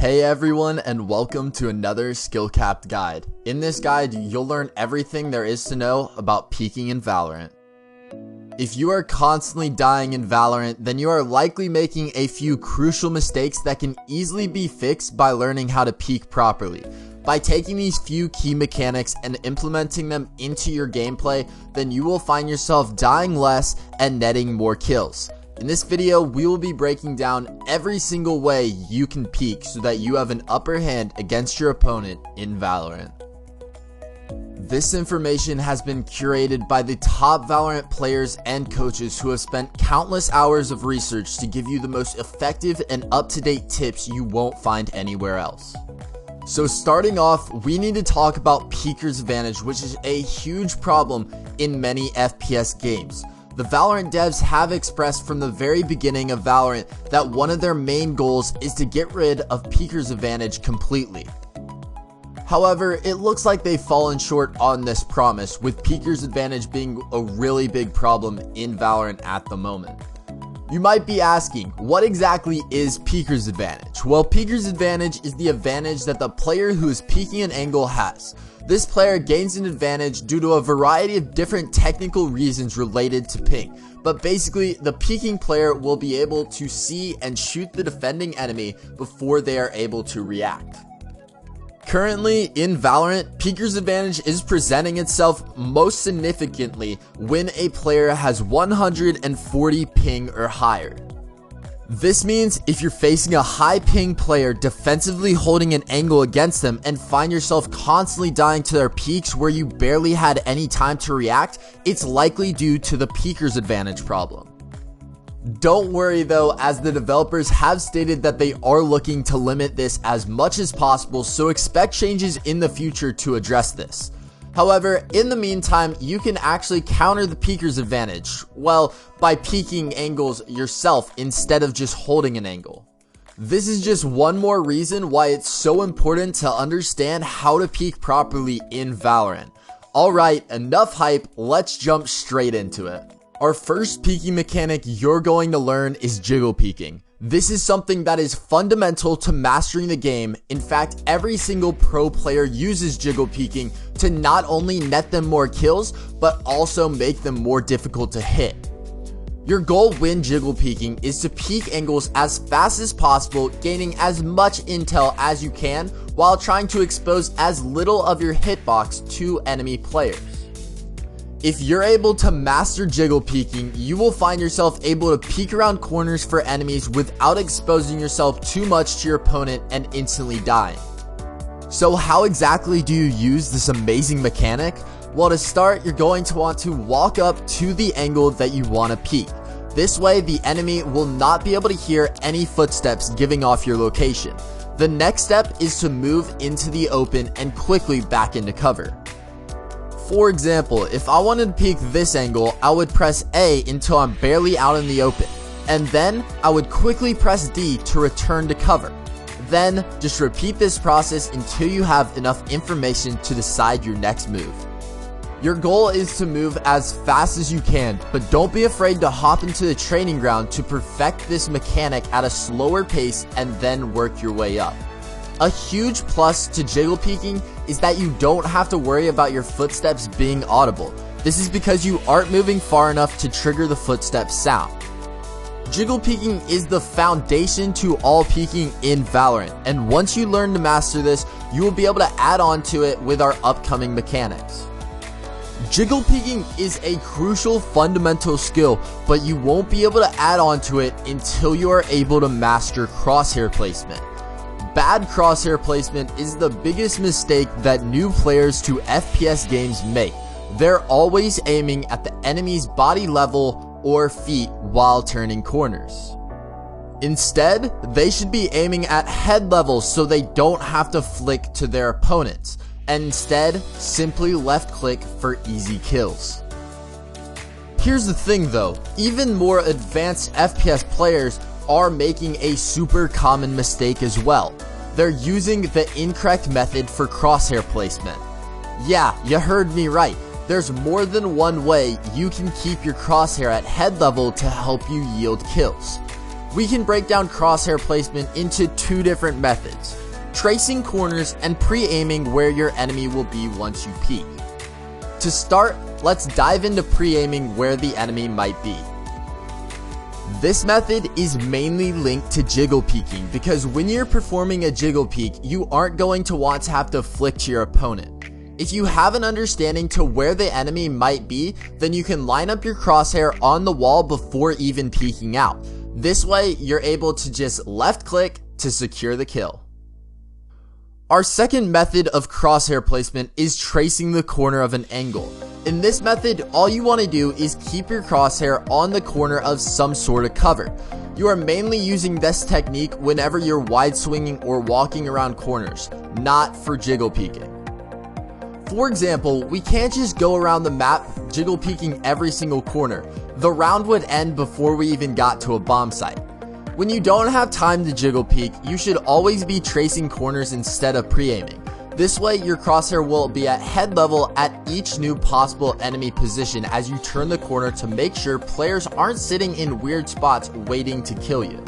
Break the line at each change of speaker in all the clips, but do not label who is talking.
Hey everyone, and welcome to another Skillcapped guide. In this guide, you'll learn everything there is to know about peaking in Valorant. If you are constantly dying in Valorant, then you are likely making a few crucial mistakes that can easily be fixed by learning how to peak properly. By taking these few key mechanics and implementing them into your gameplay, then you will find yourself dying less and netting more kills. In this video, we will be breaking down every single way you can peak so that you have an upper hand against your opponent in Valorant. This information has been curated by the top Valorant players and coaches who have spent countless hours of research to give you the most effective and up-to-date tips you won't find anywhere else. So starting off, we need to talk about peeker's advantage, which is a huge problem in many FPS games. The Valorant devs have expressed from the very beginning of Valorant that one of their main goals is to get rid of peeker's advantage completely. However, it looks like they've fallen short on this promise, with peeker's advantage being a really big problem in Valorant at the moment. You might be asking, what exactly is peeker's advantage? Well, peeker's advantage is the advantage that the player who is peeking an angle has. This player gains an advantage due to a variety of different technical reasons related to ping, but basically the peeking player will be able to see and shoot the defending enemy before they are able to react. Currently in Valorant, peeker's advantage is presenting itself most significantly when a player has 140 ping or higher. This means if you're facing a high ping player defensively holding an angle against them and find yourself constantly dying to their peaks where you barely had any time to react, it's likely due to the peeker's advantage problem. Don't worry though, as the developers have stated that they are looking to limit this as much as possible, so expect changes in the future to address this. However, in the meantime, you can actually counter the peeker's advantage, well, by peeking angles yourself instead of just holding an angle. This is just one more reason why it's so important to understand how to peak properly in Valorant. Alright, enough hype, let's jump straight into it. Our first peeking mechanic you're going to learn is jiggle peeking. This is something that is fundamental to mastering the game. In fact, every single pro player uses jiggle peeking to not only net them more kills, but also make them more difficult to hit. Your goal when jiggle peeking is to peek angles as fast as possible, gaining as much intel as you can while trying to expose as little of your hitbox to enemy players. If you're able to master jiggle peeking, you will find yourself able to peek around corners for enemies without exposing yourself too much to your opponent and instantly dying. So how exactly do you use this amazing mechanic? Well, to start, you're going to want to walk up to the angle that you want to peek. This way, the enemy will not be able to hear any footsteps giving off your location. The next step is to move into the open and quickly back into cover. For example, if I wanted to peek this angle, I would press A until I'm barely out in the open, and then I would quickly press D to return to cover. Then, just repeat this process until you have enough information to decide your next move. Your goal is to move as fast as you can, but don't be afraid to hop into the training ground to perfect this mechanic at a slower pace and then work your way up. A huge plus to jiggle peeking is that you don't have to worry about your footsteps being audible. This is because you aren't moving far enough to trigger the footsteps sound. Jiggle peeking is the foundation to all peeking in Valorant, and once you learn to master this, you will be able to add on to it with our upcoming mechanics. Jiggle peeking is a crucial fundamental skill, but you won't be able to add on to it until you are able to master crosshair placement. Bad crosshair placement is the biggest mistake that new players to FPS games make. They're always aiming at the enemy's body level or feet while turning corners. Instead, they should be aiming at head level so they don't have to flick to their opponents, and instead simply left click for easy kills. Here's the thing though, even more advanced FPS players are making a super common mistake as well. They're using the incorrect method for crosshair placement. Yeah, you heard me right. There's more than one way you can keep your crosshair at head level to help you yield kills. We can break down crosshair placement into two different methods: tracing corners and pre-aiming where your enemy will be once you peek. To start, let's dive into pre-aiming where the enemy might be. This method is mainly linked to jiggle peeking because when you're performing a jiggle peek, you aren't going to want to have to flick to your opponent. If you have an understanding to where the enemy might be, then you can line up your crosshair on the wall before even peeking out. This way, you're able to just left click to secure the kill. Our second method of crosshair placement is tracing the corner of an angle. In this method, all you want to do is keep your crosshair on the corner of some sort of cover. You are mainly using this technique whenever you're wide swinging or walking around corners, not for jiggle peeking. For example, we can't just go around the map jiggle peeking every single corner. The round would end before we even got to a bomb site. When you don't have time to jiggle peek, you should always be tracing corners instead of pre-aiming. This way, your crosshair will be at head level at each new possible enemy position as you turn the corner to make sure players aren't sitting in weird spots waiting to kill you.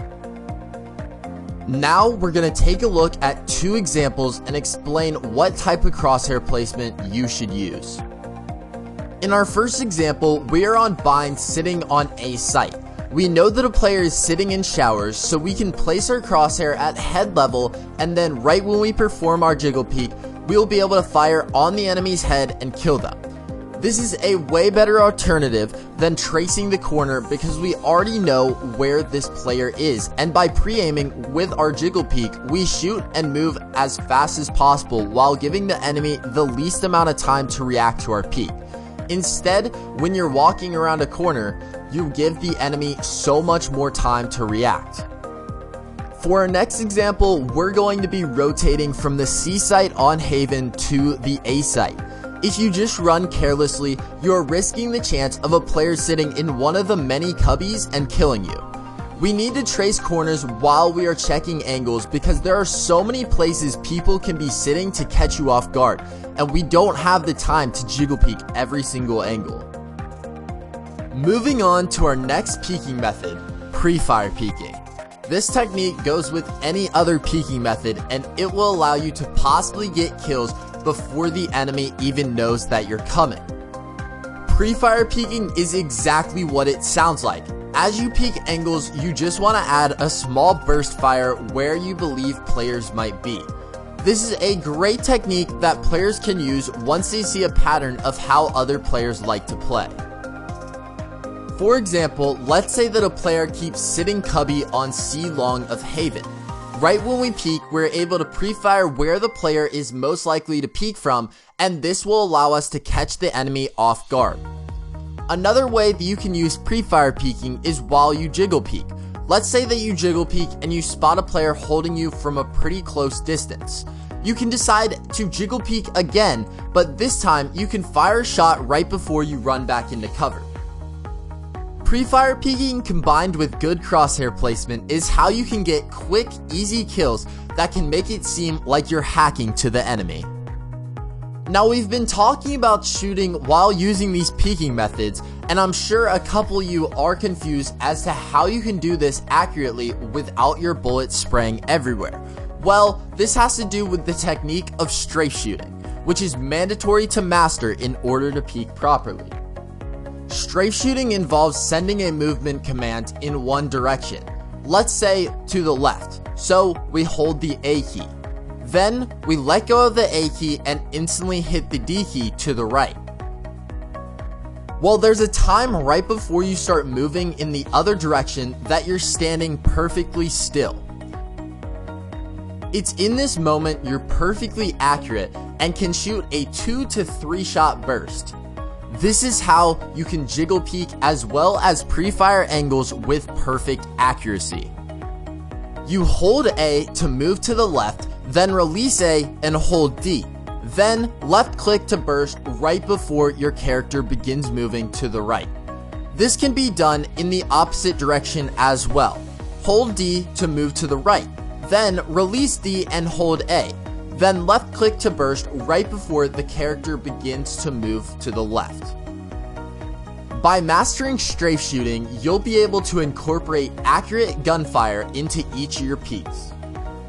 Now we're going to take a look at two examples and explain what type of crosshair placement you should use. In our first example, we are on bind sitting on a site. We know that a player is sitting in showers, so we can place our crosshair at head level, and then right when we perform our jiggle peek, we will be able to fire on the enemy's head and kill them. This is a way better alternative than tracing the corner because we already know where this player is, and by pre-aiming with our jiggle peek, we shoot and move as fast as possible while giving the enemy the least amount of time to react to our peek. Instead, when you're walking around a corner, you give the enemy so much more time to react. For our next example, we're going to be rotating from the C site on Haven to the A site. If you just run carelessly, you're risking the chance of a player sitting in one of the many cubbies and killing you. We need to trace corners while we are checking angles because there are so many places people can be sitting to catch you off guard, and we don't have the time to jiggle peek every single angle. Moving on to our next peeking method, pre-fire peeking. This technique goes with any other peeking method, and it will allow you to possibly get kills before the enemy even knows that you're coming. Pre-fire peeking is exactly what it sounds like. As you peek angles, you just want to add a small burst fire where you believe players might be. This is a great technique that players can use once they see a pattern of how other players like to play. For example, let's say that a player keeps sitting cubby on C long of Haven. Right when we peek, we're able to pre-fire where the player is most likely to peek from, and this will allow us to catch the enemy off guard. Another way that you can use pre-fire peeking is while you jiggle peek. Let's say that you jiggle peek and you spot a player holding you from a pretty close distance. You can decide to jiggle peek again, but this time you can fire a shot right before you run back into cover. Pre-fire peeking combined with good crosshair placement is how you can get quick, easy kills that can make it seem like you're hacking to the enemy. Now, we've been talking about shooting while using these peeking methods, and I'm sure a couple of you are confused as to how you can do this accurately without your bullets spraying everywhere. Well, this has to do with the technique of strafe shooting, which is mandatory to master in order to peek properly. Strafe shooting involves sending a movement command in one direction, let's say to the left, so we hold the A key. Then we let go of the A key and instantly hit the D key to the right. Well, there's a time right before you start moving in the other direction that you're standing perfectly still. It's in this moment you're perfectly accurate and can shoot a 2 to 3 shot burst. This is how you can jiggle peek as well as pre-fire angles with perfect accuracy. You hold A to move to the left, then release A and hold D. Then left click to burst right before your character begins moving to the right. This can be done in the opposite direction as well. Hold D to move to the right, then release D and hold A. Then left click to burst right before the character begins to move to the left. By mastering strafe shooting, you'll be able to incorporate accurate gunfire into each of your peeks.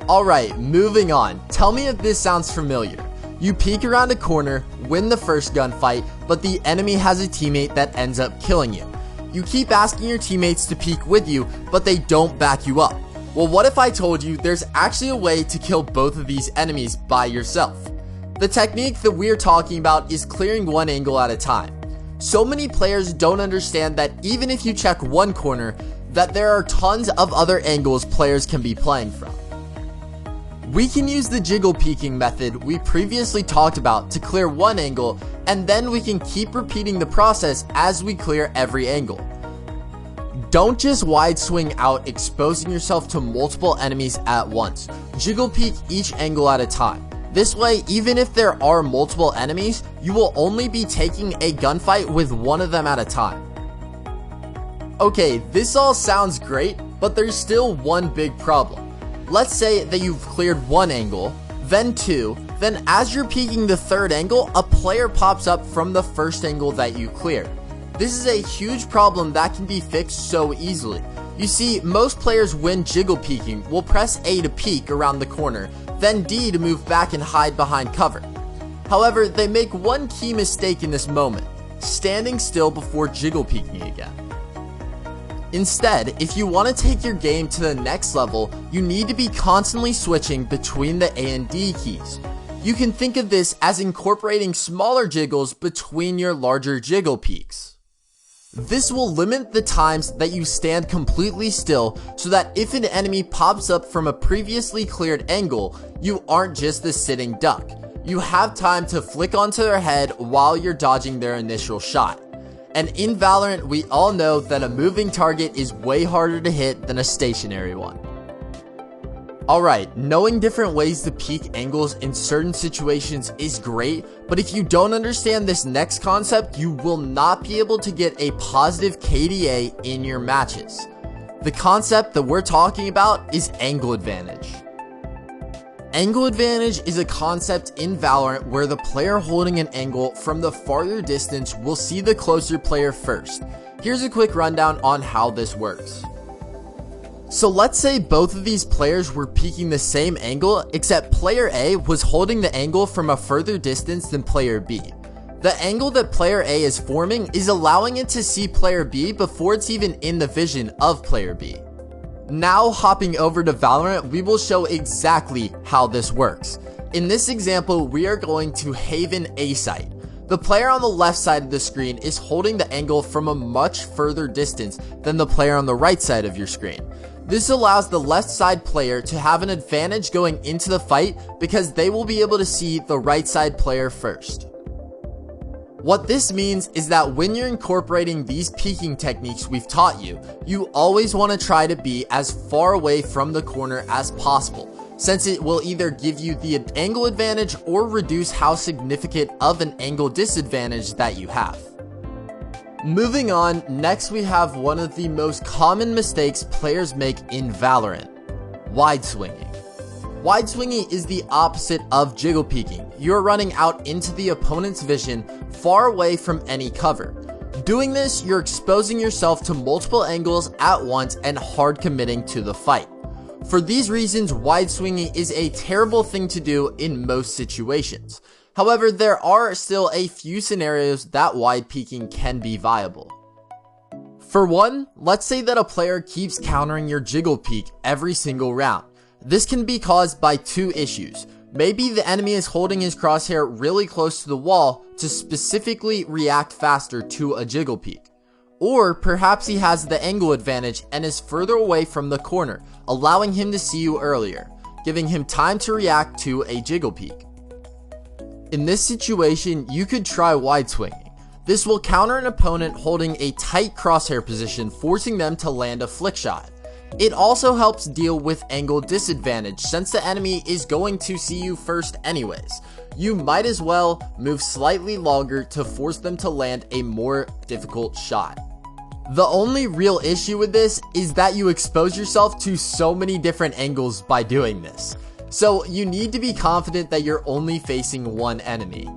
Alright, moving on. Tell me if this sounds familiar. You peek around a corner, win the first gunfight, but the enemy has a teammate that ends up killing you. You keep asking your teammates to peek with you, but they don't back you up. Well, what if I told you there's actually a way to kill both of these enemies by yourself? The technique that we're talking about is clearing one angle at a time. So many players don't understand that even if you check one corner, that there are tons of other angles players can be playing from. We can use the jiggle peeking method we previously talked about to clear one angle, and then we can keep repeating the process as we clear every angle. Don't just wide swing out, exposing yourself to multiple enemies at once. Jiggle peek each angle at a time. This way, even if there are multiple enemies, you will only be taking a gunfight with one of them at a time. Okay, this all sounds great, but there's still one big problem. Let's say that you've cleared one angle, then two, then as you're peeking the third angle, a player pops up from the first angle that you cleared. This is a huge problem that can be fixed so easily. You see, most players when jiggle peeking will press A to peek around the corner, then D to move back and hide behind cover. However, they make one key mistake in this moment, standing still before jiggle peeking again. Instead, if you want to take your game to the next level, you need to be constantly switching between the A and D keys. You can think of this as incorporating smaller jiggles between your larger jiggle peeks. This will limit the times that you stand completely still so that if an enemy pops up from a previously cleared angle, you aren't just the sitting duck. You have time to flick onto their head while you're dodging their initial shot. And in Valorant, we all know that a moving target is way harder to hit than a stationary one. Alright, knowing different ways to peek angles in certain situations is great, but if you don't understand this next concept, you will not be able to get a positive KDA in your matches. The concept that we're talking about is angle advantage. Angle advantage is a concept in Valorant where the player holding an angle from the farther distance will see the closer player first. Here's a quick rundown on how this works. So let's say both of these players were peeking the same angle, except player A was holding the angle from a further distance than player B. The angle that player A is forming is allowing it to see player B before it's even in the vision of player B. Now hopping over to Valorant, we will show exactly how this works. In this example, we are going to Haven A site. The player on the left side of the screen is holding the angle from a much further distance than the player on the right side of your screen. This allows the left side player to have an advantage going into the fight because they will be able to see the right side player first. What this means is that when you're incorporating these peeking techniques we've taught you, you always want to try to be as far away from the corner as possible, since it will either give you the angle advantage or reduce how significant of an angle disadvantage that you have. Moving on, next we have one of the most common mistakes players make in Valorant: wide swinging. Wide swinging is the opposite of jiggle peeking. You're running out into the opponent's vision, far away from any cover. Doing this, you're exposing yourself to multiple angles at once and hard committing to the fight. For these reasons, wide swinging is a terrible thing to do in most situations. However, there are still a few scenarios that wide peeking can be viable. For one, let's say that a player keeps countering your jiggle peek every single round. This can be caused by two issues. Maybe the enemy is holding his crosshair really close to the wall to specifically react faster to a jiggle peek. Or perhaps he has the angle advantage and is further away from the corner, allowing him to see you earlier, giving him time to react to a jiggle peek. In this situation, you could try wide swinging. This will counter an opponent holding a tight crosshair position, forcing them to land a flick shot. It also helps deal with angle disadvantage since the enemy is going to see you first anyways. You might as well move slightly longer to force them to land a more difficult shot. The only real issue with this is that you expose yourself to so many different angles by doing this. So you need to be confident that you're only facing one enemy.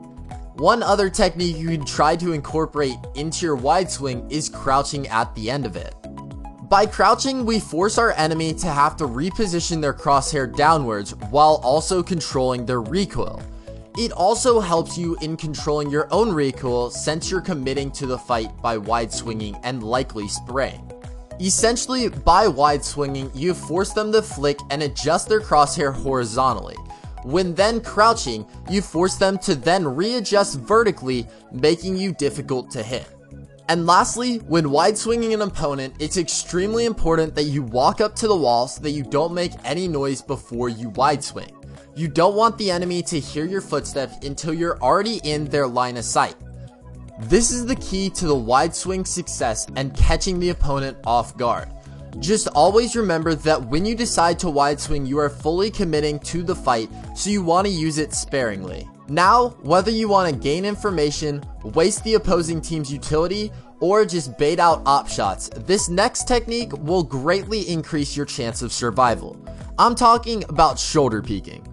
One other technique you can try to incorporate into your wide swing is crouching at the end of it. By crouching, we force our enemy to have to reposition their crosshair downwards while also controlling their recoil. It also helps you in controlling your own recoil since you're committing to the fight by wide swinging and likely spraying. Essentially, by wide swinging, you force them to flick and adjust their crosshair horizontally. When then crouching, you force them to then readjust vertically, making you difficult to hit. And lastly, when wide swinging an opponent, it's extremely important that you walk up to the wall so that you don't make any noise before you wide swing. You don't want the enemy to hear your footsteps until you're already in their line of sight. This is the key to the wide swing success and catching the opponent off guard. Just always remember that when you decide to wide swing, you are fully committing to the fight, so you want to use it sparingly. Now, whether you want to gain information, waste the opposing team's utility, or just bait out op shots, this next technique will greatly increase your chance of survival. I'm talking about shoulder peeking.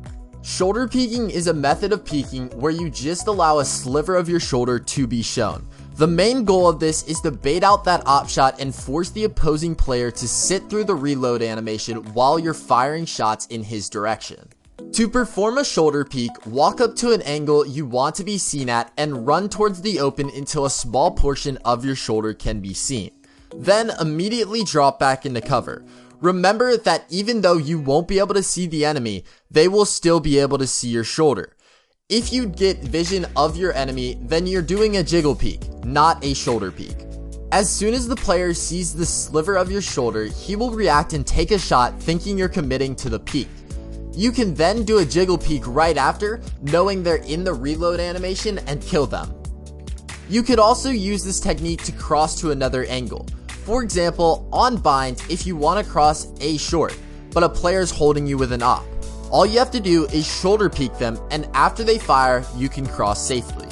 Shoulder peeking is a method of peeking where you just allow a sliver of your shoulder to be shown. The main goal of this is to bait out that op shot and force the opposing player to sit through the reload animation while you're firing shots in his direction. To perform a shoulder peek, walk up to an angle you want to be seen at and run towards the open until a small portion of your shoulder can be seen. Then immediately drop back into cover. Remember that even though you won't be able to see the enemy, they will still be able to see your shoulder. If you get vision of your enemy, then you're doing a jiggle peek, not a shoulder peek. As soon as the player sees the sliver of your shoulder, he will react and take a shot thinking you're committing to the peek. You can then do a jiggle peek right after, knowing they're in the reload animation, and kill them. You could also use this technique to cross to another angle. For example, on bind, if you want to cross A short, but a player's holding you with an op. All you have to do is shoulder peek them, and after they fire, you can cross safely.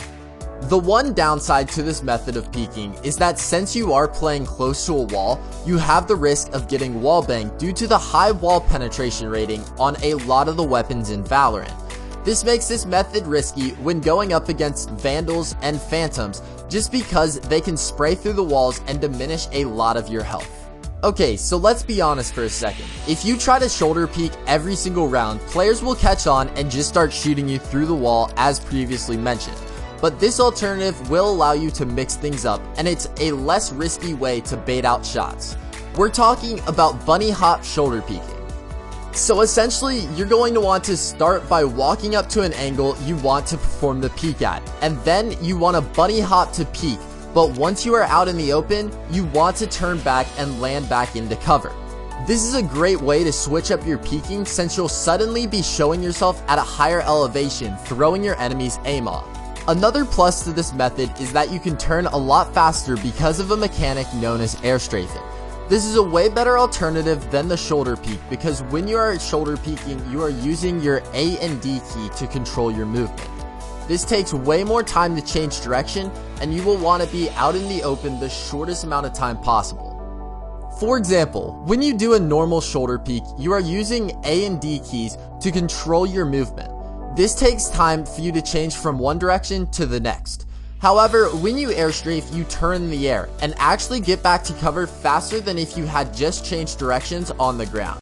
The one downside to this method of peeking is that since you are playing close to a wall, you have the risk of getting wall banged due to the high wall penetration rating on a lot of the weapons in Valorant. This makes this method risky when going up against Vandals and Phantoms just because they can spray through the walls and diminish a lot of your health. Okay, so let's be honest for a second. If you try to shoulder peek every single round, players will catch on and just start shooting you through the wall as previously mentioned. But this alternative will allow you to mix things up, and it's a less risky way to bait out shots. We're talking about bunny hop shoulder peeking. So essentially, you're going to want to start by walking up to an angle you want to perform the peek at, and then you want to bunny hop to peek. But once you are out in the open, you want to turn back and land back into cover. This is a great way to switch up your peeking since you'll suddenly be showing yourself at a higher elevation, throwing your enemy's aim off. Another plus to this method is that you can turn a lot faster because of a mechanic known as air strafing. This is a way better alternative than the shoulder peek because when you are shoulder peeking, you are using your A and D key to control your movement. This takes way more time to change direction, and you will want to be out in the open the shortest amount of time possible. For example, when you do a normal shoulder peek, you are using A and D keys to control your movement. This takes time for you to change from one direction to the next. However, when you air strafe, you turn in the air and actually get back to cover faster than if you had just changed directions on the ground.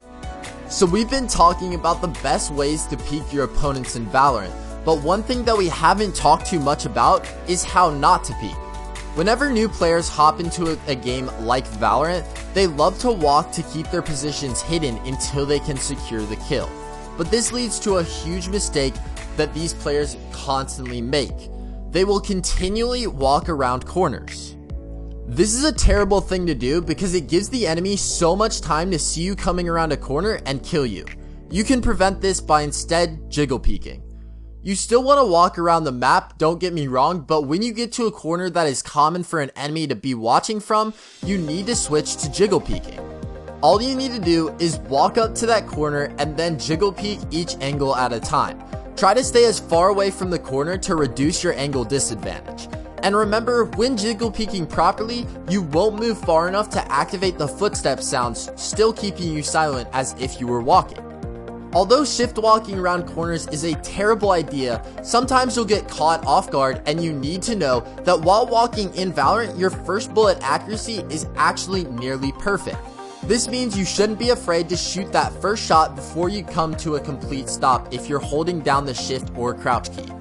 So we've been talking about the best ways to peek your opponents in Valorant. But one thing that we haven't talked too much about is how not to peek. Whenever new players hop into a game like Valorant, they love to walk to keep their positions hidden until they can secure the kill. But this leads to a huge mistake that these players constantly make. They will continually walk around corners. This is a terrible thing to do because it gives the enemy so much time to see you coming around a corner and kill you. You can prevent this by instead jiggle peeking. You still want to walk around the map, don't get me wrong, but when you get to a corner that is common for an enemy to be watching from, you need to switch to jiggle peeking. All you need to do is walk up to that corner and then jiggle peek each angle at a time. Try to stay as far away from the corner to reduce your angle disadvantage. And remember, when jiggle peeking properly, you won't move far enough to activate the footstep sounds, still keeping you silent as if you were walking. Although shift walking around corners is a terrible idea, sometimes you'll get caught off guard, and you need to know that while walking in Valorant, your first bullet accuracy is actually nearly perfect. This means you shouldn't be afraid to shoot that first shot before you come to a complete stop if you're holding down the shift or crouch key.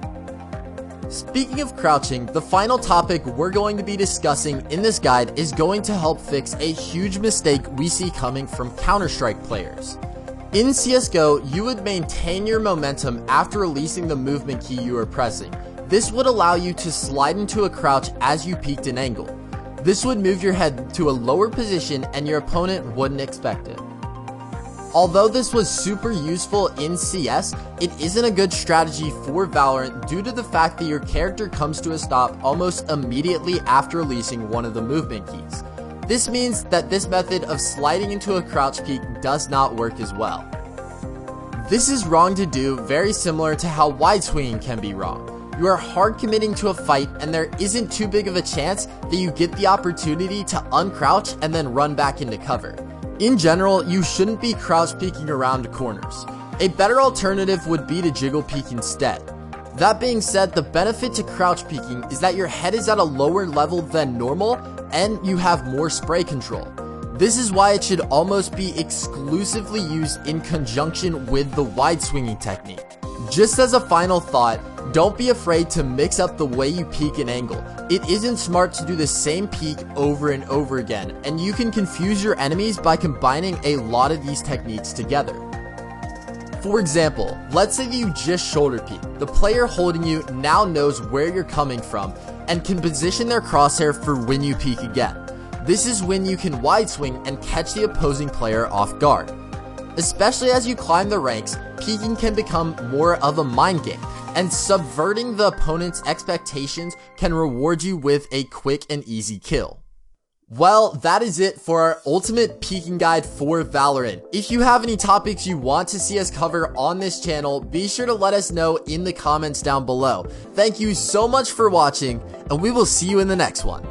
Speaking of crouching, the final topic we're going to be discussing in this guide is going to help fix a huge mistake we see coming from Counter-Strike players. In CSGO, you would maintain your momentum after releasing the movement key you are pressing. This would allow you to slide into a crouch as you peeked an angle. This would move your head to a lower position and your opponent wouldn't expect it. Although this was super useful in CS, it isn't a good strategy for Valorant due to the fact that your character comes to a stop almost immediately after releasing one of the movement keys. This means that this method of sliding into a crouch peek does not work as well. This is wrong to do, very similar to how wide swinging can be wrong. You are hard committing to a fight and there isn't too big of a chance that you get the opportunity to uncrouch and then run back into cover. In general, you shouldn't be crouch peeking around corners. A better alternative would be to jiggle peek instead. That being said, the benefit to crouch peeking is that your head is at a lower level than normal and you have more spray control. This is why it should almost be exclusively used in conjunction with the wide swinging technique. Just as a final thought, don't be afraid to mix up the way you peek an angle. It isn't smart to do the same peek over and over again, and you can confuse your enemies by combining a lot of these techniques together. For example, let's say you just shoulder peek. The player holding you now knows where you're coming from and can position their crosshair for when you peek again. This is when you can wide swing and catch the opposing player off guard. Especially as you climb the ranks, peeking can become more of a mind game, and subverting the opponent's expectations can reward you with a quick and easy kill. Well, that is it for our ultimate peeking guide for Valorant. If you have any topics you want to see us cover on this channel, be sure to let us know in the comments down below. Thank you so much for watching, and we will see you in the next one.